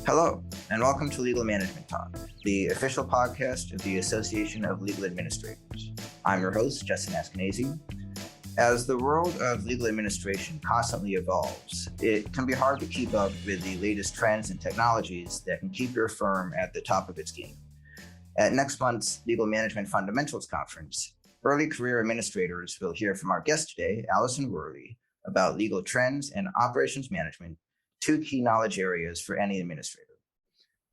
Hello, and welcome to Legal Management Talk, the official podcast of the Association of Legal Administrators. I'm your host, Justin Askenazi. As the world of legal administration constantly evolves, it can be hard to keep up with the latest trends and technologies that can keep your firm at the top of its game. At next month's Legal Management Fundamentals Conference, early career administrators will hear from our guest today, Allison Worley, about legal trends and operations management, two key knowledge areas for any administrator.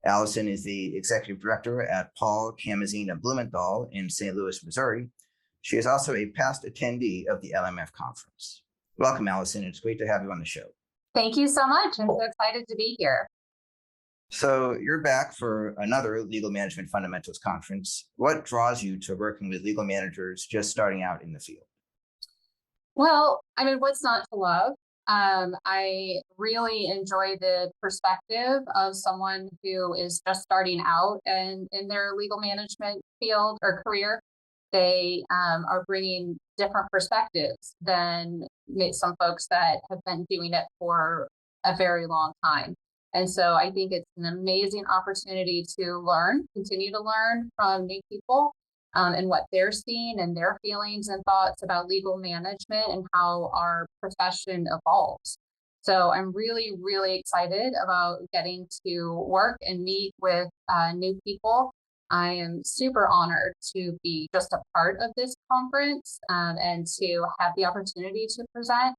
Allison is the executive director at Paule, Camazine Blumenthal in St. Louis, Missouri. She is also a past attendee of the LMF Conference. Welcome, Allison. It's great to have you on the show. Thank you so much. I'm so excited to be here. So you're back for another Legal Management Fundamentals Conference. What draws you to working with legal managers just starting out in the field? Well, what's not to love? I really enjoy the perspective of someone who is just starting out and in their legal management field or career. They are bringing different perspectives than some folks that have been doing it for a very long time. And so I think it's an amazing opportunity to continue to learn from new people and what they're seeing and their feelings and thoughts about legal management and how our profession evolves. So I'm really, really excited about getting to work and meet with new people. I am super honored to be just a part of this conference and to have the opportunity to present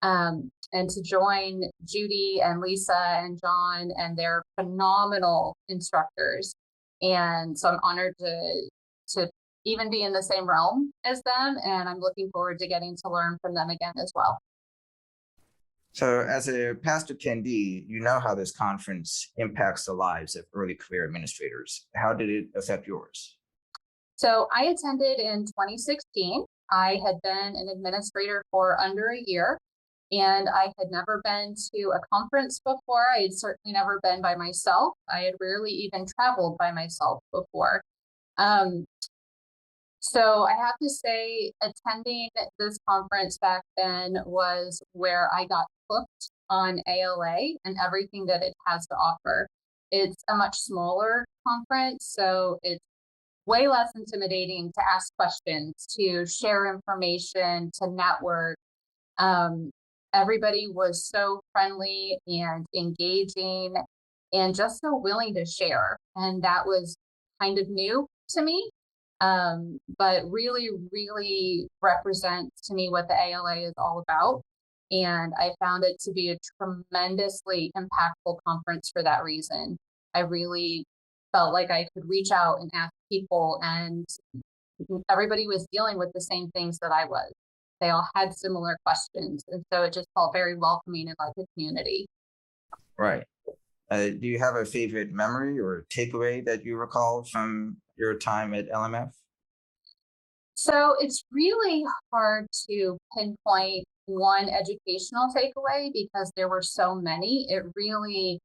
and to join Judy and Lisa and John and their phenomenal instructors. And so I'm honored to even be in the same realm as them. And I'm looking forward to getting to learn from them again as well. So as a past attendee, you know how this conference impacts the lives of early career administrators. How did it affect yours? So I attended in 2016. I had been an administrator for under a year, and I had never been to a conference before. I had certainly never been by myself. I had rarely even traveled by myself before. So I have to say, attending this conference back then was where I got hooked on ALA and everything that it has to offer. It's a much smaller conference, so it's way less intimidating to ask questions, to share information, to network. Everybody was so friendly and engaging and just so willing to share. And that was kind of new to me. But really, really represents to me what the ALA is all about. And I found it to be a tremendously impactful conference for that reason. I really felt like I could reach out and ask people, and everybody was dealing with the same things that I was. They all had similar questions. And so it just felt very welcoming and like a community. Right. Do you have a favorite memory or takeaway that you recall from your time at LMF? So it's really hard to pinpoint one educational takeaway because there were so many. It really,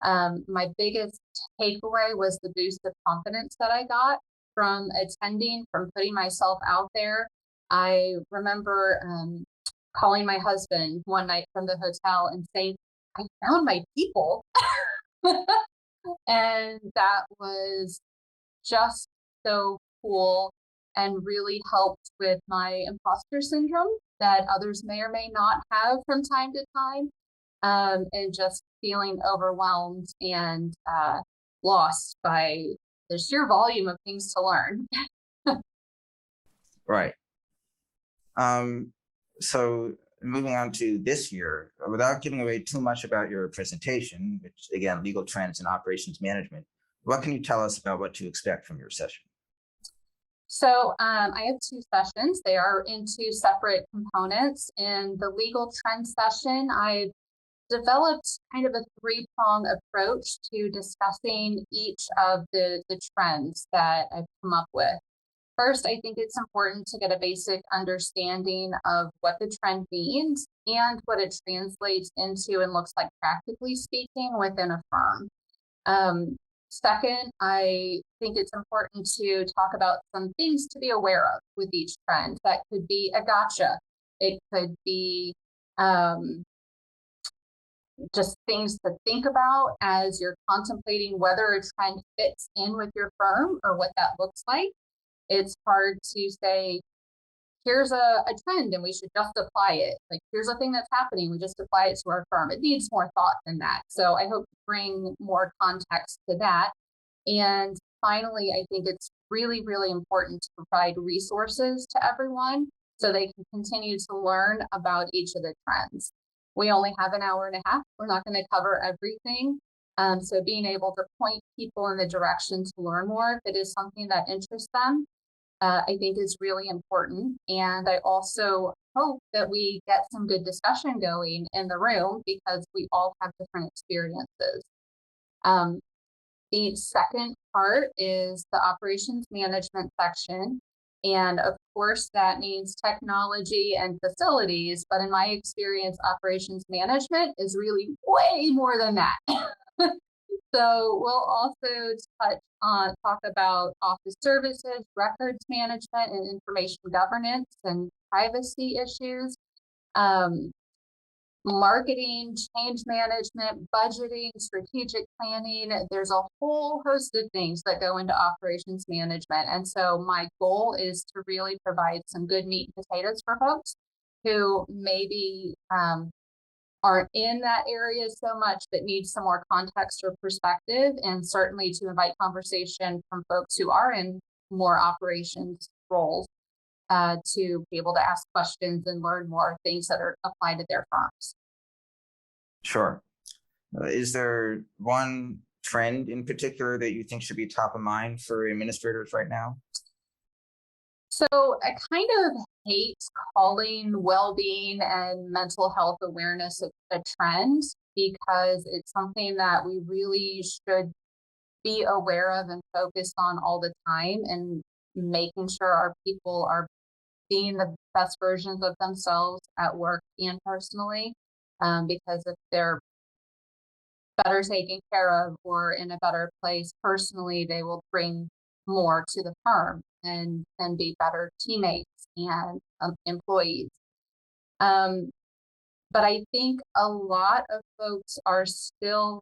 my biggest takeaway was the boost of confidence that I got from attending, from putting myself out there. I remember calling my husband one night from the hotel and saying, I found my people. And that was just so cool and really helped with my imposter syndrome that others may or may not have from time to time, and just feeling overwhelmed and lost by the sheer volume of things to learn. Right. So moving on to this year, without giving away too much about your presentation, which again, legal trends and operations management, what can you tell us about what to expect from your session? So I have two sessions. They are in two separate components. In the legal trend session, I've developed kind of a three-prong approach to discussing each of the trends that I've come up with. First, I think it's important to get a basic understanding of what the trend means and what it translates into and looks like practically speaking within a firm. Second, I think it's important to talk about some things to be aware of with each trend. That could be a gotcha. It could be just things to think about as you're contemplating whether a trend fits in with your firm or what that looks like. It's hard to say, here's a trend and we should just apply it. Like, here's a thing that's happening, we just apply it to our firm. It needs more thought than that. So I hope to bring more context to that. And finally, I think it's really, really important to provide resources to everyone so they can continue to learn about each of the trends. We only have an hour and a half. We're not going to cover everything. So being able to point people in the direction to learn more if it is something that interests them, I think is really important. And I also hope that we get some good discussion going in the room because we all have different experiences. The second part is the operations management section. And of course, that means technology and facilities. But in my experience, operations management is really way more than that. So we'll also talk about office services, records management, and information governance and privacy issues. Marketing, change management, budgeting, strategic planning. There's a whole host of things that go into operations management. And so my goal is to really provide some good meat and potatoes for folks who maybe aren't in that area so much, but need some more context or perspective, and certainly to invite conversation from folks who are in more operations roles to be able to ask questions and learn more things that are applied to their firms. Sure. Is there one trend in particular that you think should be top of mind for administrators right now? So I kind of hate calling well-being and mental health awareness a trend because it's something that we really should be aware of and focus on all the time, and making sure our people are being the best versions of themselves at work and personally. Because if they're better taken care of or in a better place personally, they will bring more to the firm and be better teammates and employees. But I think a lot of folks are still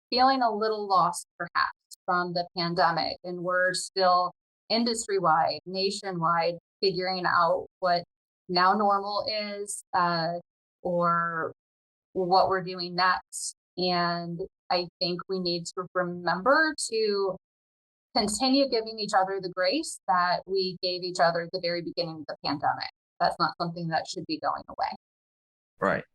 feeling a little lost perhaps from the pandemic, and we're still industry-wide, nationwide, figuring out what now normal is, or what we're doing next. And I think we need to remember to continue giving each other the grace that we gave each other at the very beginning of the pandemic. That's not something that should be going away. Right.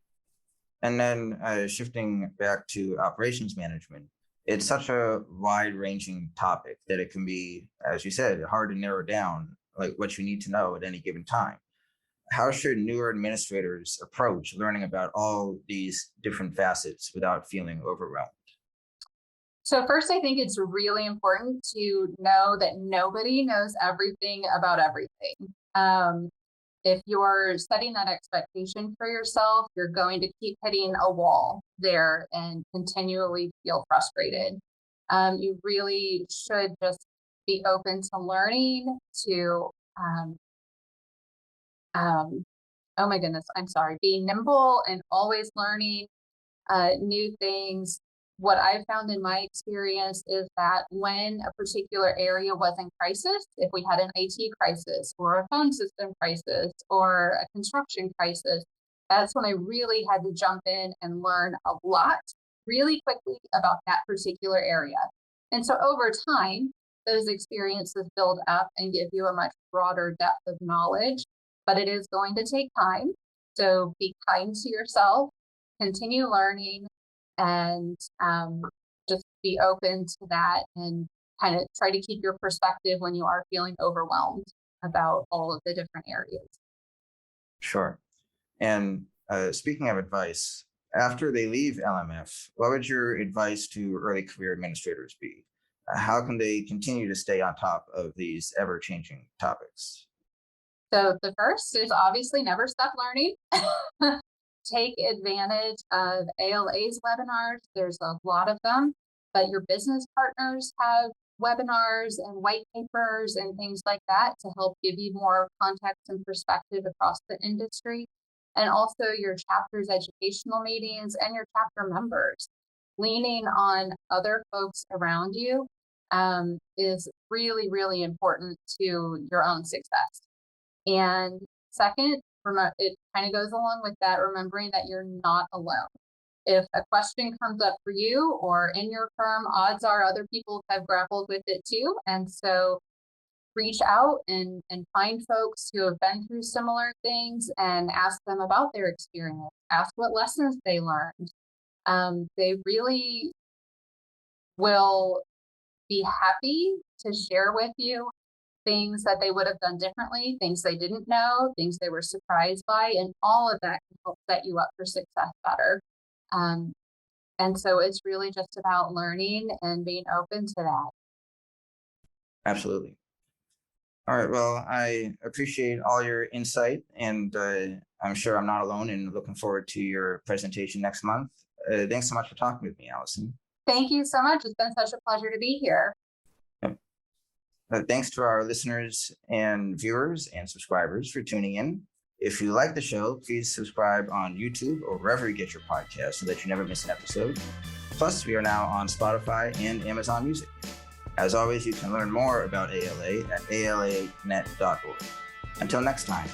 And then shifting back to operations management, it's such a wide-ranging topic that it can be, as you said, hard to narrow down like what you need to know at any given time. How should newer administrators approach learning about all these different facets without feeling overwhelmed? So first, I think it's really important to know that nobody knows everything about everything. If you're setting that expectation for yourself, you're going to keep hitting a wall there and continually feel frustrated. You really should just be open to learning, to oh my goodness, I'm sorry, being nimble and always learning new things. What I've found in my experience is that when a particular area was in crisis, if we had an IT crisis or a phone system crisis or a construction crisis, that's when I really had to jump in and learn a lot really quickly about that particular area. And so over time, those experiences build up and give you a much broader depth of knowledge, but it is going to take time. So be kind to yourself, continue learning, and just be open to that, and kind of try to keep your perspective when you are feeling overwhelmed about all of the different areas. Sure. And speaking of advice, after they leave LMF, what would your advice to early career administrators be? How can they continue to stay on top of these ever-changing topics? So the first is obviously never stop learning. Take advantage of ALA's webinars. There's a lot of them, but your business partners have webinars and white papers and things like that to help give you more context and perspective across the industry. and also your chapter's educational meetings and your chapter members. Leaning on other folks around you is really, really important to your own success. And second, it kind of goes along with that, remembering that you're not alone. If a question comes up for you or in your firm, odds are other people have grappled with it too. And so reach out and find folks who have been through similar things and ask them about their experience, ask what lessons they learned. They really will be happy to share with you things that they would have done differently, things they didn't know, things they were surprised by, and all of that can help set you up for success better. And so it's really just about learning and being open to that. Absolutely. All right. Well, I appreciate all your insight, and I'm sure I'm not alone in looking forward to your presentation next month. Thanks so much for talking with me, Allison. Thank you so much. It's been such a pleasure to be here. Thanks to our listeners and viewers and subscribers for tuning in. If you like the show, please subscribe on YouTube or wherever you get your podcasts so that you never miss an episode. Plus, we are now on Spotify and Amazon Music. As always, you can learn more about ALA at alanet.org. Until next time.